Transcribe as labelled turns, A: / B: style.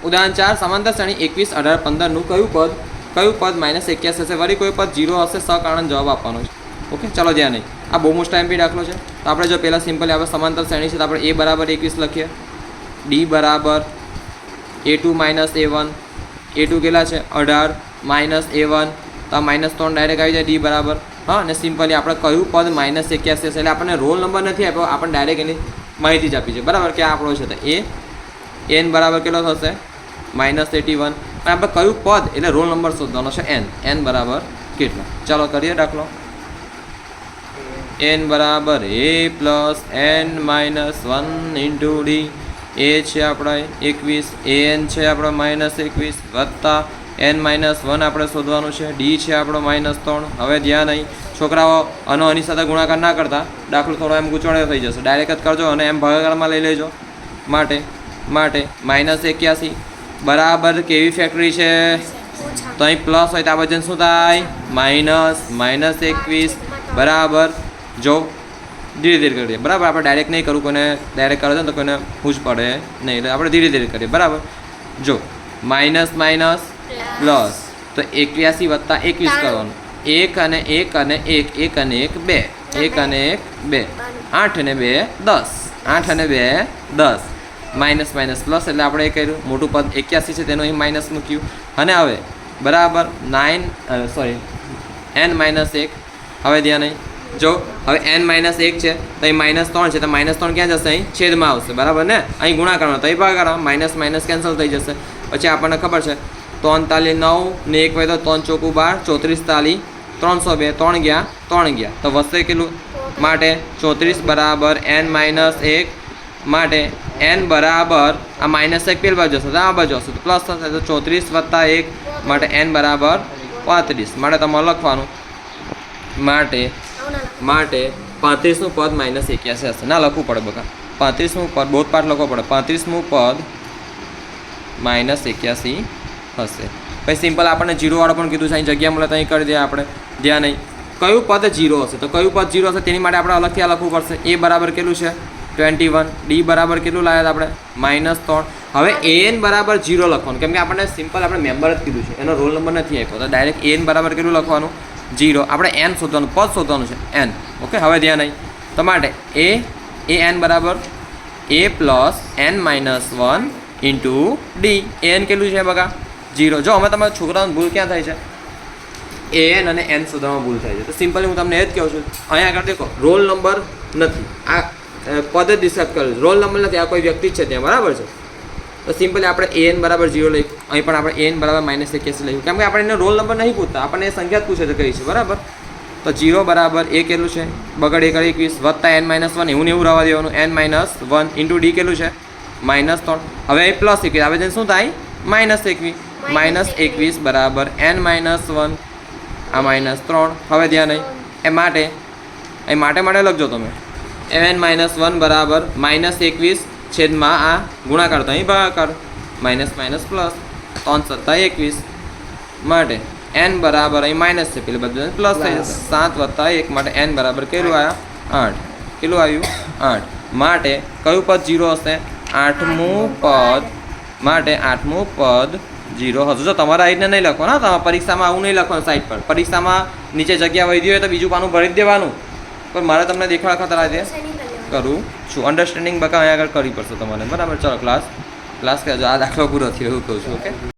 A: ઉદાહરણ 4 સમાંતર શ્રેણી 21, 18, 15નું કયું પદ -81 હશે? વળી કોઈ પદ 0 હશે, સકારણ જવાબ આપવાનો છે. ઓકે, ચલો ધ્યાન નહીં. આ બહુ મોસ્ટ ટાઈમ બી દાખલો છે. તો આપણે જો પહેલાં સિમ્પલી આપણે સમાંતર શ્રેણી છે તો આપણે a બરાબર 21 લખીએ, d બરાબર a2 - a1, a2 કેટલા છે 18 -a1, તો આ -3 ડાયરેક્ટ આવી જાય d બરાબર. હા, અને સિમ્પલી આપણે કયું પદ -81 હશે એટલે આપણને રોલ નંબર નથી આપ્યો, આપણને ડાયરેક્ટ એની માહિતી જ આપી છે બરાબર કે આ આપણો છે. તો n બરાબર કેટલો થશે -81, અને આપણે કયું પદ એટલે રોલ નંબર શોધવાનો છે n બરાબર કેટલો. ચાલો કરીએ દાખલો. n બરાબર a + n - 1 × d, a છે આપણે 21, an છે આપણો -21 વત્તા n - 1 આપણે શોધવાનું છે, d છે આપણો -3. હવે ધ્યાન અહીં છોકરાઓ આની સાથે ગુણાકાર ના કરતા, દાખલો થોડો એમ ગૂંચવણો થઈ જશે, ડાયરેક્ટ જ કરજો અને એમ ભાગાકારમાં લઈ લેજો. માટે -81 બરાબર કેવી ફેક્ટરી છે? તો અહીં પ્લસ હોય તો આ વજન શું થાય? -21 બરાબર. જો ધીરે ધીરે કરીએ બરાબર, આપણે ડાયરેક્ટ નહીં કરવું, કોઈને ડાયરેક્ટ કરે તો કોઈને પૂછ પડે નહીં, એટલે આપણે ધીરે ધીરે કરીએ બરાબર. જો માઇનસ પ્લસ, તો 81 વત્તા 21 કરવાનું, 1 અને 1 અને 1, 1 અને 1 2, 1 અને 1 2, 8 અને 2 10, 8 અને 2 10, માઇનસ પ્લસ એટલે આપણે એ કર્યું, મોટું પદ 81 છે તેનું અહીં માઇનસ મૂક્યું. અને હવે બરાબર n -1. હવે ધ્યાન નહીં, જો હવે n - 1 છે તો અહીં -3 છે, તો -3 ક્યાં જશે? અહીં છેદમાં આવશે બરાબર ને, અહીં ગુણાકારમાં, તો અહીં ભાગાકારમાં માઇનસ કેન્સલ થઈ જશે. પછી આપણને ખબર છે 3 9 ને 1 હોય તો 3 ચોકું 12, 34 302, 3 ગયા તો વધશે કેટલું? માટે 34 બરાબર n - 1, માટે n બરાબર આ -1 પેલી બાજુ જશે તો આ બાજુ હશે તો પ્લસ થશે, તો 34 વત્તા 1 માટે n બરાબર 35. માટે તમારે લખવાનું માટે 35મું પદ -81 હશે. ના લખવું પડે બકા, 35મું પદ બહુ પાઠ લખવો પડે, 35મું પદ -81 હશે. પછી સિમ્પલ આપણને 0 વાળો પણ કીધું છે, અહીં જગ્યા મળે તો અહીં કરી દઈએ આપણે. ધ્યાન નહીં, કયું પદ 0 હશે? તો કયું પદ 0 હશે તેની માટે આપણે અલગથી આ લખવું પડશે. a બરાબર કેટલું છે 21, d બરાબર કેટલું લાવ્યા હતા આપણે -3. હવે an બરાબર 0 લખવાનું, કેમ કે આપણને સિમ્પલ આપણે મેમ્બર જ કીધું છે, એનો રોલ નંબર નથી આપ્યો, તો ડાયરેક્ટ an બરાબર કેટલું લખવાનું 0. આપણે n શોધવાનું, પદ શોધવાનું છે n. ઓકે, હવે ધ્યાન નહીં, તો માટે an બરાબર a + n - 1 × d. an કેટલું છે બકા 0. જો અમે તમારા છોકરાઓને ભૂલ ક્યાં થાય છે? an અને n શોધવામાં ભૂલ થાય છે. તો સિમ્પલી હું તમને એ જ કહું છું, અહીંયા આગળ દેખો રોલ નંબર નથી, આ પદ જ ડિસ્ક્રાઇબ કર્યું, રોલ નંબર નથી, આ કોઈ વ્યક્તિ જ છે ત્યાં બરાબર છે. તો સિમ્પલી આપણે an બરાબર 0 લઈ, અહીં પણ આપણે an બરાબર -81 લખ્યું, કેમ કે આપણે એને રોલ નંબર નહીં પૂછતા, આપણને એ સંખ્યા જ પૂછે છે કઈ છે બરાબર. તો 0 બરાબર a કેટલું છે બગડ 1 21 વત્તા n - 1, એવું ને એવું રહેવા દેવાનું, n - 1 × d કેટલું છે -3. હવે અહીં પ્લસ 21 આવે છે, શું થાય -21 બરાબર n - 1 આ -3. હવે ધ્યાન નહીં, એ માટે અહીં માટે લખજો તમે, n - 1 બરાબર -21 છેદમાં આ ગુણાકાર તો અહીં ભાગાકાર, માઇનસ પ્લસ 3 + 21 માટે n બરાબર અહીં માઇનસ છે, પેલી બધું પ્લસ થઈ જશે, 7 + 1 માટે n બરાબર કેટલું આવ્યા 8. કેટલું આવ્યું 8. માટે કયું પદ 0 હશે? 8મું પદ. માટે 8મું પદ 0 હશે. જો તમારા આઈને નહીં લખવાનું, તમારા પરીક્ષામાં આવું નહીં લખવાનું, સાઈડ પર પરીક્ષામાં નીચે જગ્યા વધી હોય તો બીજું પાનું ભરી જ દેવાનું, પણ મારે તમને દેખાડા ખાતર આજે કરું છું. અન્ડરસ્ટેન્ડિંગ બકા અહીંયા આગળ કરવી પડશે તમારે બરાબર. ચલો ક્લાસ કરજો, આ દાખલો પૂરો થયો એવું કહું છું. ઓકે.